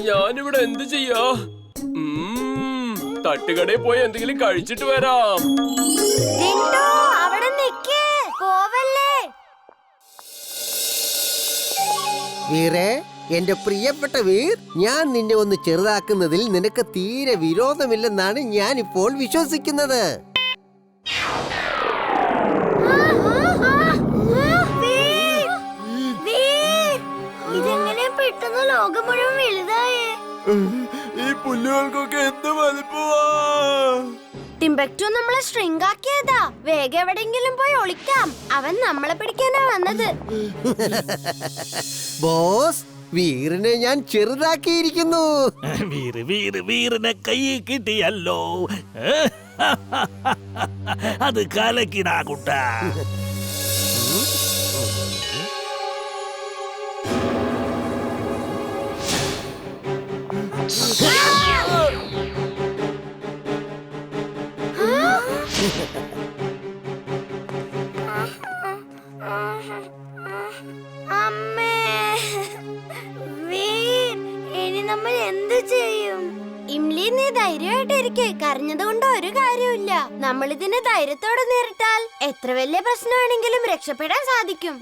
ഞാനിവിടെ എന്ത് ചെയ്യാ? തട്ടുകടയിൽ പോയി എന്തെങ്കിലും കഴിച്ചിട്ട് വരാം. വീരേ, എന്റെ പ്രിയപ്പെട്ട വീർ, ഞാൻ നിന്നെ ഒന്ന് ചെറുതാക്കുന്നതിൽ നിനക്ക് തീരെ വിരോധമില്ലെന്നാണ് ഞാൻ ഇപ്പോൾ വിശ്വസിക്കുന്നത്. ഇതെങ്ങനെ പെട്ടെന്ന് ലോകം മുഴുവൻ വലുതായേ? ഈ പുല്ലുകൾക്കൊക്കെ എന്ത് വലുപ്പമാ! ടിംബക്ടു നമ്മളെ സ്ട്രിംഗ് ആക്കിയതാ. വേഗം എവിടെയെങ്കിലും പോയി ഒളിക്കാം. അവൻ നമ്മളെ പിടിക്കാനാ വന്നത്. ബോസ്, വീറിനെ ഞാൻ ചെറുതാക്കിയിരിക്കുന്നു. വീറിനെ കൈ കിട്ടിയല്ലോ. അത് കലക്കിടാ കുട്ടാ. അമ്മേ, വീർ, ഇനി നമ്മൾ എന്ത് ചെയ്യും? ഇംലി, നീ ധൈര്യമായിട്ടിരിക്കെ. കരഞ്ഞതുകൊണ്ട് ഒരു കാര്യമില്ല. നമ്മൾ ഇതിനെ ധൈര്യത്തോടെ നേരിട്ടാൽ എത്ര വലിയ പ്രശ്നമാണെങ്കിലും രക്ഷപ്പെടാൻ സാധിക്കും.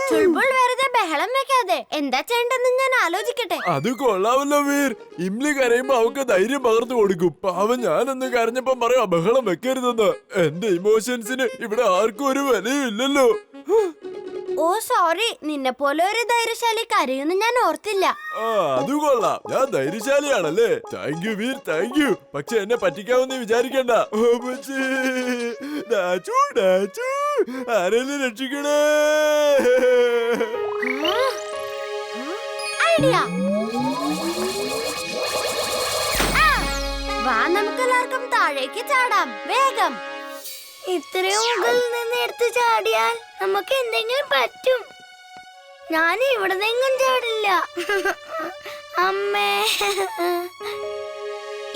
ചുൾബുൾ, വെറുതെ ബഹളം വെക്കാതെ എന്താ ചെയ്യേണ്ടെന്ന് ഞാൻ ആലോചിക്കട്ടെ. അത് കൊള്ളാമല്ലോ വീർ. ഇംലി കരയുമ്പോ അവക്ക് ധൈര്യം പകർന്നു കൊടുക്കും. പാവം ഞാനൊന്ന് കരഞ്ഞപ്പോ പറയാ ബഹളം വെക്കരുതെന്ന്. എന്റെ ഇമോഷൻസിന് ഇവിടെ ആർക്കും ഒരു വിലയും ഇല്ലല്ലോ. ഓ സോറി, നിന്നെ പോലെ ഒരു ധൈര്യശാലി കരയുന്നു ഞാൻ ഓർത്തില്ല. അത് കൊള്ളാം. ഞാൻ ധൈര്യശാലിയാണല്ലേ? Thank you Veer, thank you. പക്ഷെ എന്നെ പറ്റിക്കാമെന്ന് വിചാരിക്കണ്ട. ആരെങ്കിലും രക്ഷിക്കണേ. ഐഡിയ. വാ, നമുക്കെല്ലാവർക്കും താഴേക്ക് ചാടാം. വേഗം. ഇത്രയും മുകളിൽ നിന്ന് എടുത്ത് ചാടിയാൽ നമുക്ക് എന്തെങ്കിലും പറ്റും. ഞാൻ ഇവിടെ നിന്നും ചാടില്ല. അമ്മേ.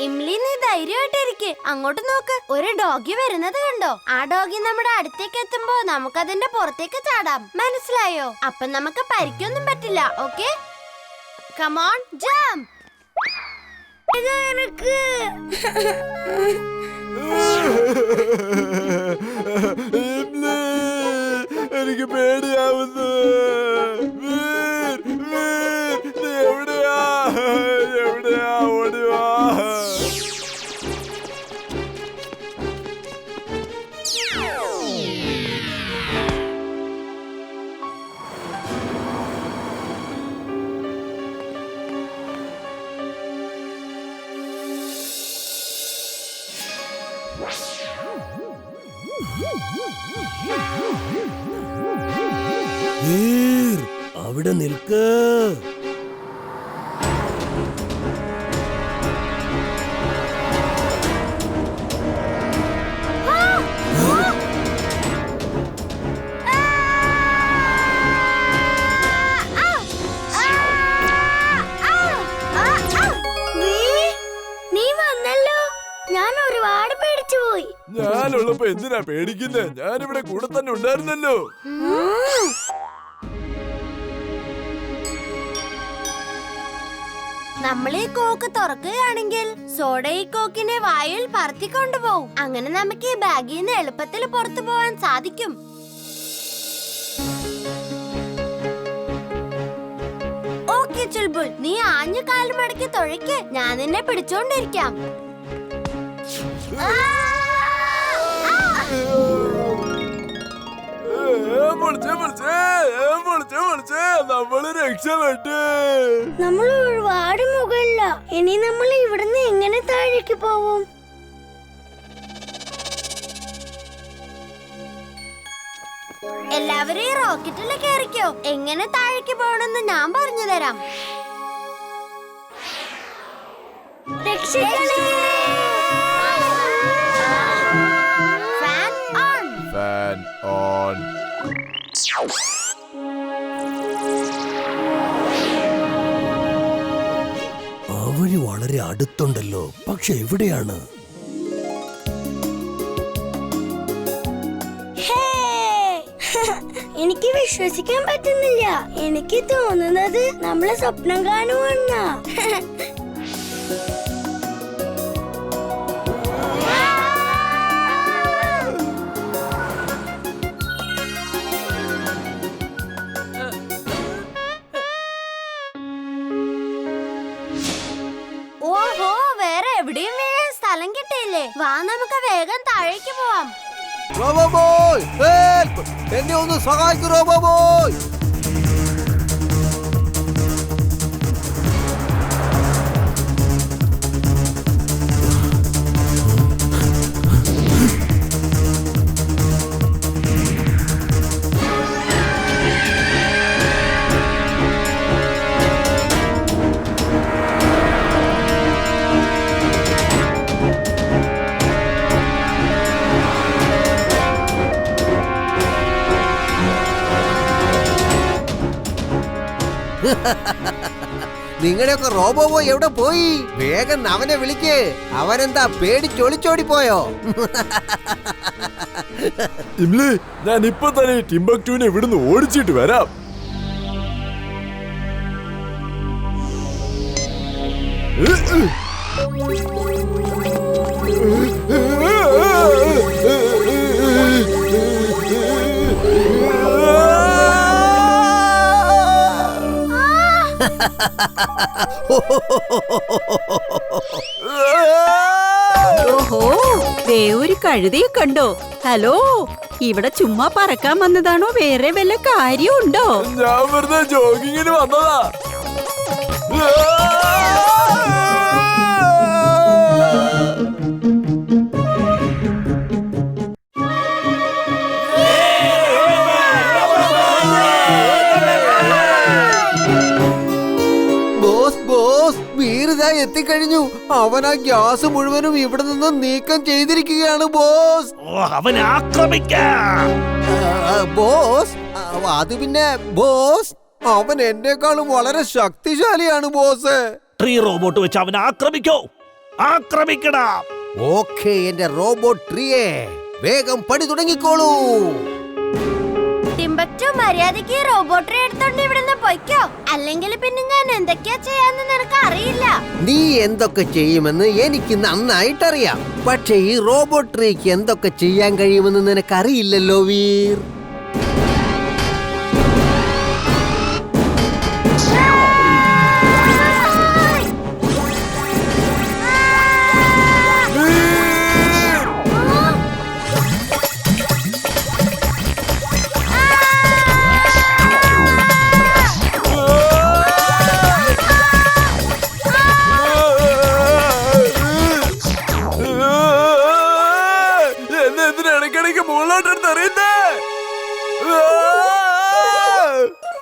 ഇംലി, നീ ധൈര്യമായിട്ടിരിക്കെ. അങ്ങോട്ട് നോക്ക്, ഒരു ഡോഗി വരുന്നത് കണ്ടോ? ആ ഡോഗി നമ്മുടെ അടുത്തേക്ക് എത്തുമ്പോ നമുക്കതിന്റെ പുറത്തേക്ക് ചാടാം. മനസ്സിലായോ? അപ്പൊ നമുക്ക് പരിക്കൊന്നും പറ്റില്ല. Okay, come on, jump. എനിക്ക് പേടിയാവുന്നു. എവിടെയാ എവിടെയാ? ഓടിവാ. അവിടെ നിൽക്ക്. ഞാനുള്ളപ്പോ എന്തിനാ പേടിക്കുന്നേ? ഞാനിവിടെ കൂടെ തന്നെ ഉണ്ടായിരുന്നല്ലോ. നമ്മൾ ഈ കോക്ക് തുറക്കുകയാണെങ്കിൽ സോഡ ഈ കോക്കിനെ വായിൽ പറത്തിക്കൊണ്ടുപോകും. അങ്ങനെ നമുക്ക് ഈ ബാഗിൽ നിന്ന് എളുപ്പത്തിൽ പുറത്തു പോവാൻ സാധിക്കും. ഓക്കെ ചുൾബുൾ, നീ ആഞ്ഞു കാൽ മടക്കി തുഴയ്ക്ക്. ഞാൻ നിന്നെ പിടിച്ചോണ്ടിരിക്കാം. നമ്മള് രക്ഷപ്പെട്ടു. നമ്മൾ ഒരുപാട് മുകളില. ഇനി നമ്മൾ ഇവിടുന്ന് എങ്ങനെ താഴേക്ക് പോവും? എല്ലാവരും ഈ റോക്കറ്റിൽ കയറിക്കോ. എങ്ങനെ താഴേക്ക് പോകണമെന്ന് ഞാൻ പറഞ്ഞു തരാം. Fan on. Fan on. വഴി വളരെ അടുത്തുണ്ടല്ലോ, പക്ഷെ എവിടെയാണ്? എനിക്ക് വിശ്വസിക്കാൻ പറ്റുന്നില്ല. എനിക്ക് തോന്നുന്നത് നമ്മള് സ്വപ്നം കാണുവാന്നാ. ഓഹോ, വേറെ എവിടെയും വീഴാൻ സ്ഥലം കിട്ടിയില്ലേ? വാ, നമുക്ക് വേഗം താഴേക്ക് പോവാം. റോബോബോയ്, ഹെൽപ്പ്! എന്നെ ഒന്ന് സഹായിക്കൂ റോബോബോയ്. നിങ്ങളുടെയൊക്കെ റോബോബോയ് എവിടെ പോയി? വേഗം അവനെ വിളിക്ക്. അവനെന്താ പേടിച്ചൊളിച്ചോടി പോയോ? ഇംലി, ഞാൻ ഇപ്പൊ തന്നെ ടിംബക്ടുവിനെ ഇവിടുന്ന് ഓടിച്ചിട്ട് വരാം. ഓഹോ, ദേ ഒരു കഴുതയെ കണ്ടോ? ഹലോ, ഇവിടെ ചുമ്മാ പറക്കാൻ വന്നതാണോ? വേറെ വല്ല കാര്യമുണ്ടോ? ഞാൻ വെറുതെ ജോഗിങ്ങിന് വന്നതാ. എത്തിക്കഴിഞ്ഞു. അവൻ ആ ഗ്യാസ് മുഴുവനും ഇവിടെ നിന്ന് നീക്കം ചെയ്തിരിക്കുകയാണ് ബോസ്. അവനെ ആക്രമിക്കാം. ബോസ്, അത് പിന്നെ ബോസ്, അവൻ എന്നെക്കാളും വളരെ ശക്തിശാലിയാണ് ബോസ്. ട്രീ റോബോട്ട് വെച്ച് അവനെ ആക്രമിക്കോ. ആക്രമിക്കടാ. ഓക്കേ എന്റെ റോബോട്ട് ട്രീയെ, വേഗം പണി തുടങ്ങിക്കോളൂ. ടിംബക്ടു, മര്യാദയ്ക്ക് റോബോട്ടിനെ എടുത്തോണ്ട് ഇവിടുന്ന് പൊയ്ക്കോ, അല്ലെങ്കിൽ പിന്നെ ഞാൻ എന്തൊക്കെയാ ചെയ്യാന്ന് നിനക്ക് അറിയില്ല. നീ എന്തൊക്കെ ചെയ്യുമെന്ന് എനിക്ക് നന്നായിട്ടറിയാം. പക്ഷേ ഈ റോബോട്ട് ട്രീക്ക് എന്തൊക്കെ ചെയ്യാൻ കഴിയുമെന്ന് നിനക്കറിയില്ലല്ലോ വീർ.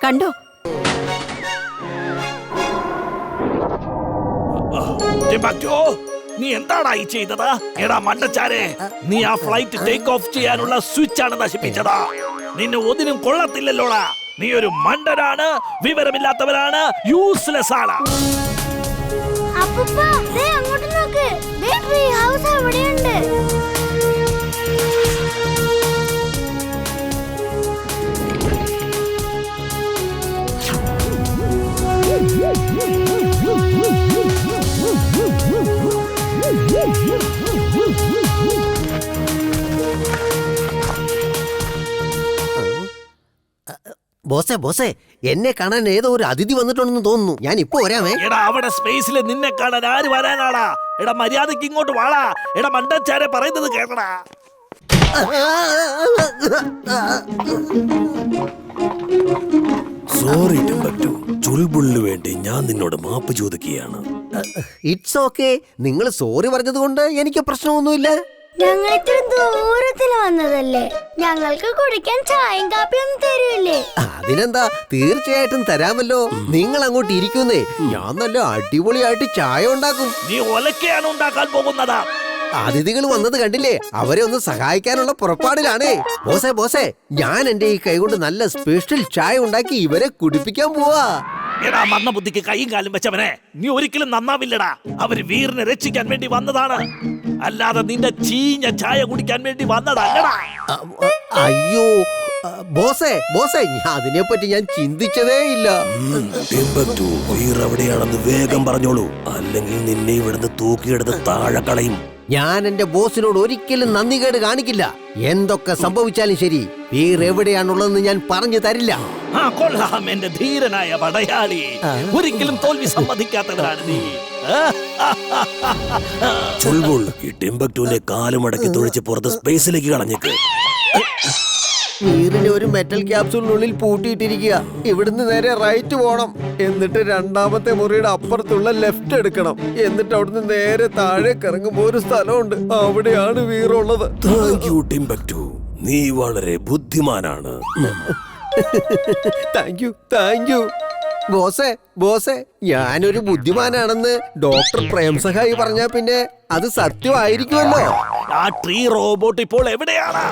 കണ്ടോ? നീ എന്താടാ ഈ ചെയ്തത്? എടാ മണ്ടച്ചാരെ, നീ ആ ഫ്ലൈറ്റ് ടേക്ക് ഓഫ് ചെയ്യാനുള്ള സ്വിച്ച് ആണ് നശിപ്പിച്ചതാ. നിന്നെ ഒന്നിനും കൊള്ളത്തില്ലല്ലോടാ. നീ ഒരു മണ്ടനാണ്, വിവരമില്ലാത്തവനാണ്, യൂസ്ലെസ് ആണ്. അപ്പൂപ്പാ, ദേ അങ്ങോട്ട് നോക്ക്. ദേ ട്രീ ഹൗസ് അവിടെയുണ്ട്. ബോസേ ബോസേ, എന്നെ കാണാൻ ഏതോ ഒരു അതിഥി വന്നിട്ടുണ്ടെന്ന് തോന്നുന്നു. ഞാൻ ഇപ്പൊ വരാമേ. എടാ, അവിടെ സ്പേസിൽ നിന്നെ കാണാൻ ആര് വരാനാടാ? എടാ, മര്യാദക്ക് ഇങ്ങോട്ട് വാടാ. എടാ മണ്ടച്ചാരെ, പറയുന്നത് കേൾക്കടാ. സോറി ടിംബക്ടു, ചുൾബുള്ളിന് വേണ്ടി ഞാൻ നിന്നോട് മാപ്പ് ചോദിക്കുകയാണ്. It's okay. നിങ്ങൾ സോറി പറഞ്ഞത് കൊണ്ട് എനിക്ക് പ്രശ്നമൊന്നുമില്ല. ഞങ്ങൾ ഇത്ര ദൂരത്തിൽ വന്നതല്ലേ, ഞങ്ങൾക്ക് കുടിക്കാൻ ചായയും കാപ്പിയൊന്നും തരൂല്ലേ? അതിനെന്താ, തീർച്ചയായിട്ടും തരാമല്ലോ. നിങ്ങൾ അങ്ങോട്ട് ഇരിക്കുന്നേ, ഞാൻ നല്ല അടിപൊളിയായിട്ട് ചായ ഉണ്ടാക്കും. നീ ഒലക്കയാണ് ഉണ്ടാക്കാൻ പോകുന്നതാ. അതിഥികൾ വന്നത് കണ്ടില്ലേ, അവരെ ഒന്ന് സഹായിക്കാനുള്ള പുറപ്പാടിലാണേ. ബോസേ ബോസേ, ഞാൻ എന്റെ ഈ കൈ കൊണ്ട് നല്ല സ്പെഷ്യൽ ചായ ഉണ്ടാക്കി ഇവരെ കുടിപ്പിക്കാൻ പോവാ. എടാ മന്ദബുദ്ധിക്ക് കൈയും കാലും വെച്ചവനെ, നീ ഒരിക്കലും നന്നാവില്ലടാ. അവര് വീറിനെ രക്ഷിക്കാൻ വേണ്ടി വന്നതാണ്, അല്ലാതെ നിന്റെ ചീഞ്ഞ ചായ കുടിക്കാൻ വേണ്ടി വന്നതല്ലടാ. അയ്യോ ബോസേ ബോസേ, അതിനെപ്പറ്റി ഞാൻ ചിന്തിച്ചതേ ഇല്ല. വീർ എവിടെയാണെന്ന് വേഗം പറഞ്ഞോളൂ, അല്ലെങ്കിൽ നിന്നെ ഇവിടുന്ന് തൂക്കിയെടുത്ത് താഴെ കളയും. ഞാൻ എന്റെ ബോസിനോട് ഒരിക്കലും നന്ദികേട് കാണിക്കില്ല. എന്തൊക്കെ സംഭവിച്ചാലും ശരി, വീർ എവിടെയാണുള്ളതെന്ന് ഞാൻ പറഞ്ഞു തരില്ല. ആ കൊള്ളാം എന്റെ ധീരനായ പടയാളി, ഒരിക്കലും തോൽവി സമ്മതിക്കാത്തവരാണ് നീ. ചുൾബുൾ, ഈ ടിംബക്ടുവിന്റെ കാലുമടക്കി തുഴിച്ച് പുറത്ത് സ്പേസിലേക്ക് കളഞ്ഞേക്ക്. വീറിനെ ഒരു മെറ്റൽ ക്യാപ്സൂളിനുള്ളിൽ പൂട്ടിയിട്ടിരിക്കുക. ഇവിടുന്ന് നേരെ റൈറ്റ് പോണം, എന്നിട്ട് രണ്ടാമത്തെ മുറിയുടെ അപ്പുറത്തുള്ള ലെഫ്റ്റ് എടുക്കണം. എന്നിട്ട് അവിടുന്ന് നേരെ താഴേക്ക് ഇറങ്ങുമ്പോ ഒരു സ്ഥലമുണ്ട്, അവിടെയാണ് വീറുള്ളത്. താങ്ക് യു ടിംബക്ടു, നീ വളരെ ബുദ്ധിമാനാണ്. താങ്ക് യു ബോസേ ബോസേ, ഞാനൊരു ബുദ്ധിമാനാണെന്ന് ഡോക്ടർ പ്രേം സഹായി പറഞ്ഞാ പിന്നെ അത് സത്യമായിരിക്കുമല്ലോ. ആ ട്രീ റോബോട്ട് ഇപ്പോൾ എവിടെയാണ്?